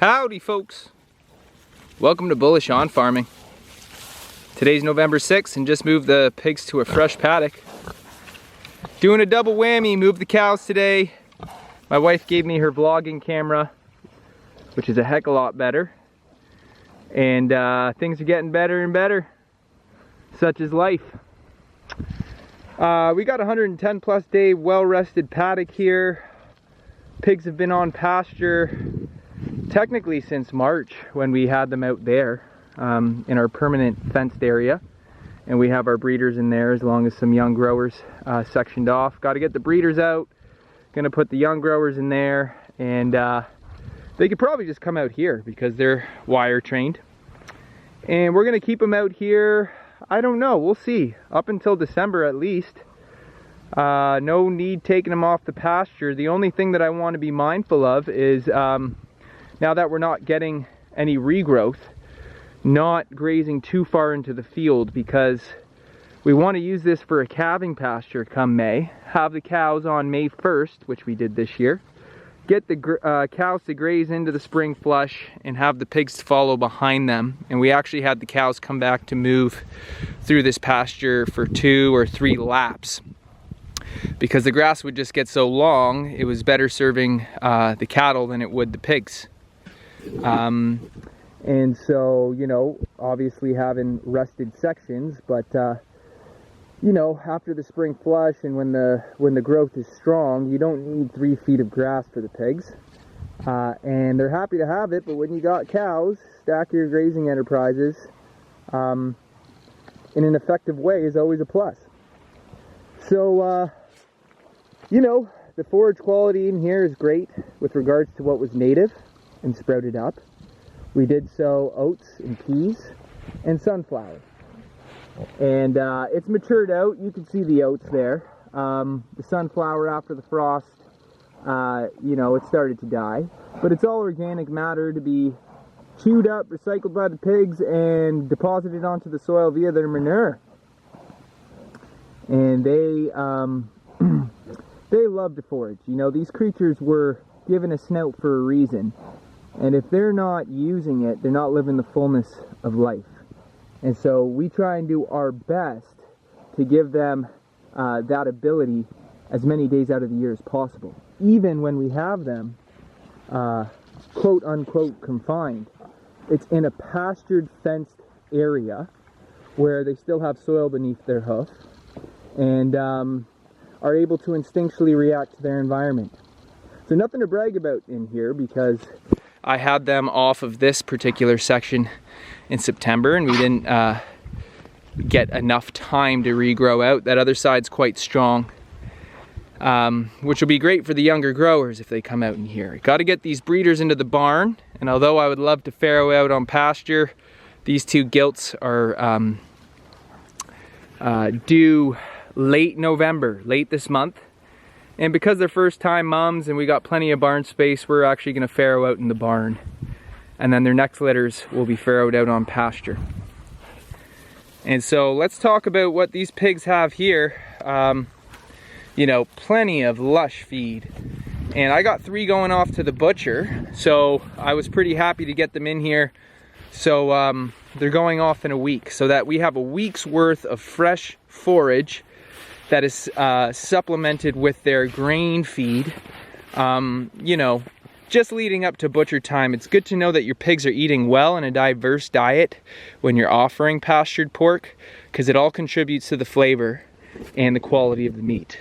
Howdy folks, welcome to Bullish On Farming. Today's November 6th and just moved the pigs to a fresh paddock. Doing a double whammy, moved the cows today. My wife gave me her vlogging camera, which is a heck of a lot better. And things are getting better and better, such is life. We got a 110 plus day well rested paddock here. Pigs have been on pasture technically since March when we had them out there in our permanent fenced area, and we have our breeders in there as long as some young growers sectioned off. Got to get the breeders out, gonna put the young growers in there, and they could probably just come out here because they're wire trained, and we're gonna keep them out here. I don't know, we'll see, up until December at least. No need taking them off the pasture. The only thing that I want to be mindful of is now that we're not getting any regrowth, not grazing too far into the field, because we want to use this for a calving pasture come May. Have the cows on May 1st, which we did this year. Get the cows to graze into the spring flush and have the pigs follow behind them. And we actually had the cows come back to move through this pasture for 2 or 3 laps. Because the grass would just get so long, it was better serving the cattle than it would the pigs. And so, you know, obviously having rested sections, but you know, after the spring flush and when the growth is strong, you don't need 3 feet of grass for the pigs. And they're happy to have it, but when you got cows, stack your grazing enterprises in an effective way is always a plus. So, you know, the forage quality in here is great with regards to what was native and sprouted up. We did sow oats and peas and sunflower. And it's matured out. You can see the oats there. The sunflower after the frost, you know, it started to die. But it's all organic matter to be chewed up, recycled by the pigs, and deposited onto the soil via their manure. And they they love to forage. You know, these creatures were given a snout for a reason. And if they're not using it, they're not living the fullness of life. And so we try and do our best to give them that ability as many days out of the year as possible. Even when we have them, quote unquote, confined. It's in a pastured, fenced area where they still have soil beneath their hoof and are able to instinctually react to their environment. So nothing to brag about in here because I had them off of this particular section in September and we didn't get enough time to regrow out. That other side's quite strong, which will be great for the younger growers if they come out in here. Got to get these breeders into the barn, and although I would love to farrow out on pasture, these 2 gilts are due late November, late this month. And because they're first time mums and we got plenty of barn space, we're actually going to farrow out in the barn. And then their next litters will be farrowed out on pasture. And so let's talk about what these pigs have here. You know, plenty of lush feed. And I got 3 going off to the butcher, so I was pretty happy to get them in here. So they're going off in a week, so that we have a week's worth of fresh forage that is supplemented with their grain feed. You know, just leading up to butcher time, it's good to know that your pigs are eating well in a diverse diet when you're offering pastured pork, because it all contributes to the flavor and the quality of the meat.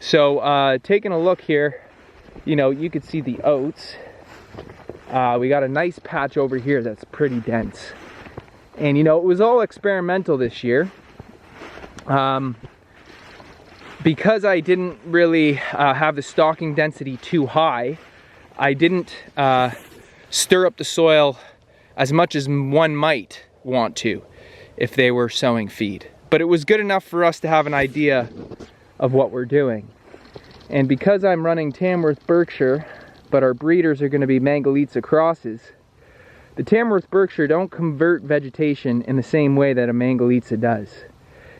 So taking a look here, you know, you could see the oats. We got a nice patch over here that's pretty dense. And you know, it was all experimental this year. Because I didn't really have the stocking density too high, I didn't stir up the soil as much as one might want to if they were sowing feed. But it was good enough for us to have an idea of what we're doing. And because I'm running Tamworth Berkshire, but our breeders are going to be Mangalitsa crosses, the Tamworth Berkshire don't convert vegetation in the same way that a Mangalitsa does.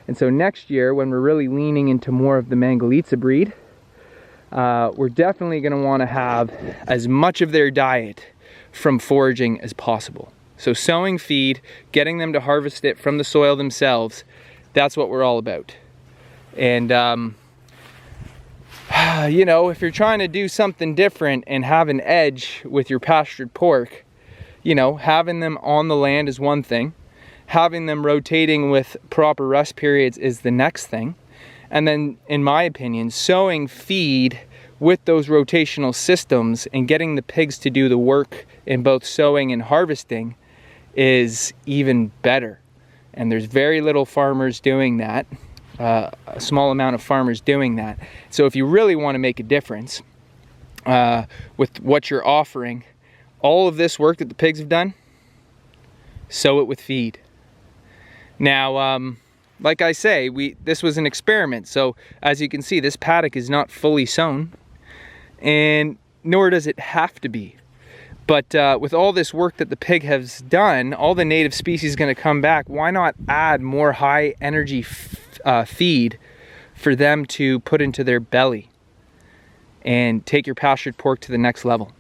And so next year, when we're really leaning into more of the Mangalitsa breed, we're definitely going to want to have as much of their diet from foraging as possible. So sowing feed, getting them to harvest it from the soil themselves, that's what we're all about. And you know, if you're trying to do something different and have an edge with your pastured pork, you know, having them on the land is one thing. Having them rotating with proper rest periods is the next thing. And then, in my opinion, sowing feed with those rotational systems and getting the pigs to do the work in both sowing and harvesting is even better. And there's very little farmers doing that, a small amount of farmers doing that. So if you really want to make a difference with what you're offering, all of this work that the pigs have done, sow it with feed. Now, like I say, this was an experiment. So as you can see, this paddock is not fully sown, and nor does it have to be. But with all this work that the pig has done, all the native species is going to come back. Why not add more high energy feed for them to put into their belly and take your pastured pork to the next level?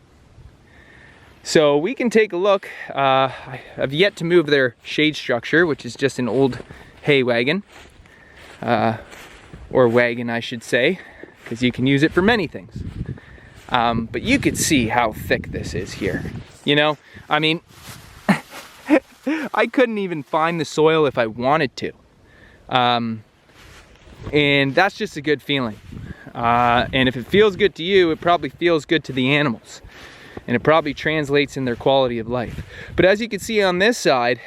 So we can take a look. I've yet to move their shade structure, which is just an old hay wagon, or wagon I should say, because you can use it for many things. But you could see how thick this is here. You know, I mean, I couldn't even find the soil if I wanted to. And that's just a good feeling. And if it feels good to you, it probably feels good to the animals. And it probably translates in their quality of life. But as you can see on this side,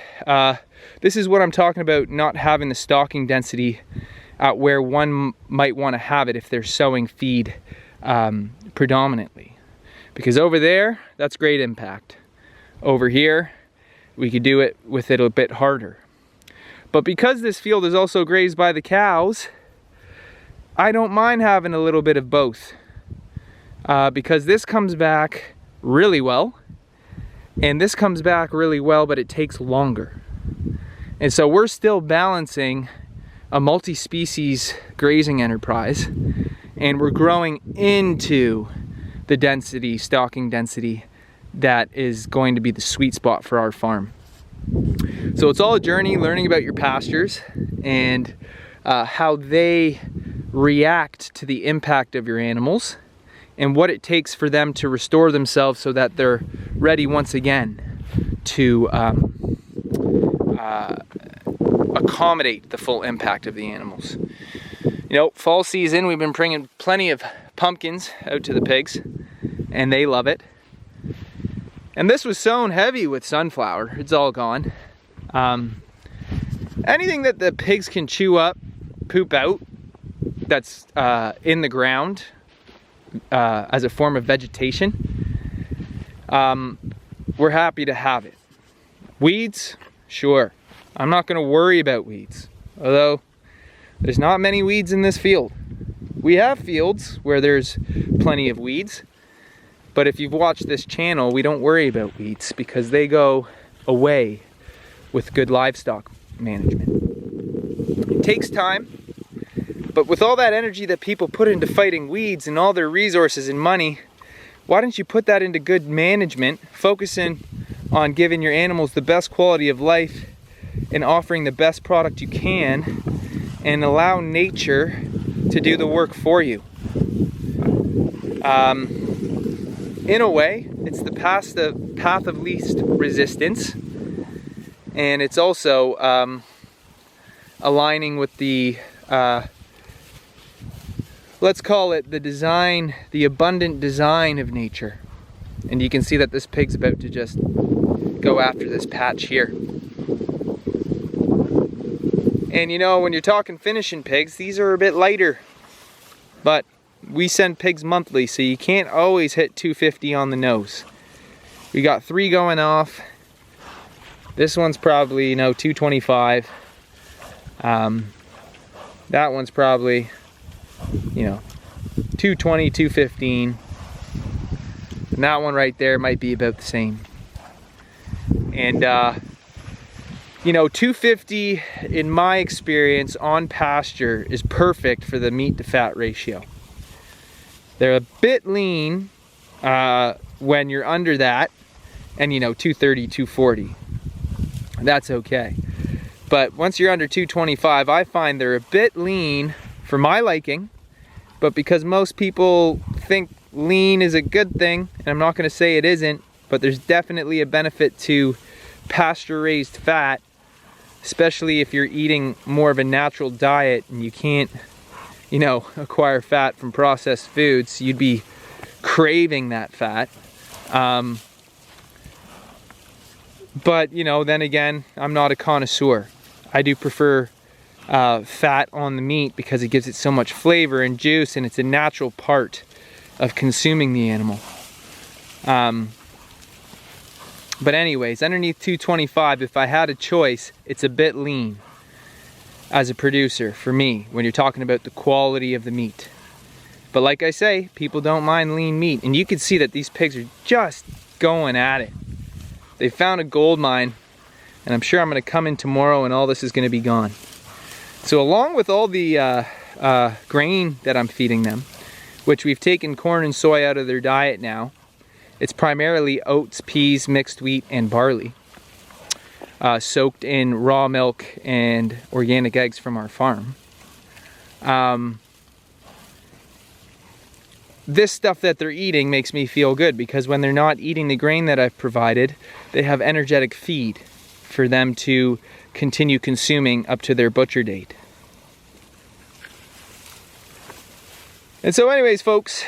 this is what I'm talking about, not having the stocking density at where one might want to have it if they're sowing feed predominantly. Because over there, that's great impact. Over here, we could do it with it a bit harder. But because this field is also grazed by the cows, I don't mind having a little bit of both. Because this comes back really well, and this comes back really well, but it takes longer. And so we're still balancing a multi-species grazing enterprise, and we're growing into the density, stocking density, that is going to be the sweet spot for our farm. So it's all a journey, learning about your pastures and how they react to the impact of your animals, and what it takes for them to restore themselves so that they're ready once again to accommodate the full impact of the animals. You know, fall season, we've been bringing plenty of pumpkins out to the pigs, and they love it. And this was sown heavy with sunflower. It's all gone. Anything that the pigs can chew up, poop out, that's in the ground, as a form of vegetation, we're happy to have it. Weeds, sure. I'm not going to worry about weeds, although there's not many weeds in this field. We have fields where there's plenty of weeds, but if you've watched this channel, we don't worry about weeds because they go away with good livestock management. It takes time. But with all that energy that people put into fighting weeds and all their resources and money, why don't you put that into good management, focusing on giving your animals the best quality of life and offering the best product you can, and allow nature to do the work for you. In a way, it's the path of least resistance, and it's also aligning with the let's call it the design, the abundant design of nature. And you can see that this pig's about to just go after this patch here. And you know, when you're talking finishing pigs, these are a bit lighter. But we send pigs monthly, so you can't always hit 250 on the nose. We got 3 going off. This one's probably, you know, 225. That one's probably, you know, 220, 215. And that one right there might be about the same. And you know, 250 in my experience on pasture is perfect for the meat to fat ratio. They're a bit lean when you're under that, and you know, 230, 240. That's okay. But once you're under 225, I find they're a bit lean for my liking, but because most people think lean is a good thing, and I'm not gonna say it isn't, but there's definitely a benefit to pasture-raised fat, especially if you're eating more of a natural diet and you can't, you know, acquire fat from processed foods. You'd be craving that fat. But, you know, then again, I'm not a connoisseur. I do prefer fat on the meat because it gives it so much flavor and juice, and it's a natural part of consuming the animal. But anyways, underneath 225, if I had a choice, it's a bit lean as a producer for me when you're talking about the quality of the meat. But like I say, people don't mind lean meat, and you can see that these pigs are just going at it. They found a gold mine, and I'm sure I'm going to come in tomorrow and all this is going to be gone. So along with all the grain that I'm feeding them, which we've taken corn and soy out of their diet now, it's primarily oats, peas, mixed wheat, and barley, soaked in raw milk and organic eggs from our farm. This stuff that they're eating makes me feel good, because when they're not eating the grain that I've provided, they have energetic feed for them to continue consuming up to their butcher date. And so anyways, folks,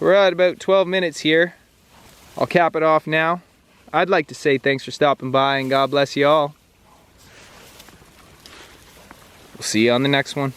we're at about 12 minutes here. I'll cap it off now. I'd like to say thanks for stopping by, and God bless you all. We'll see you on the next one.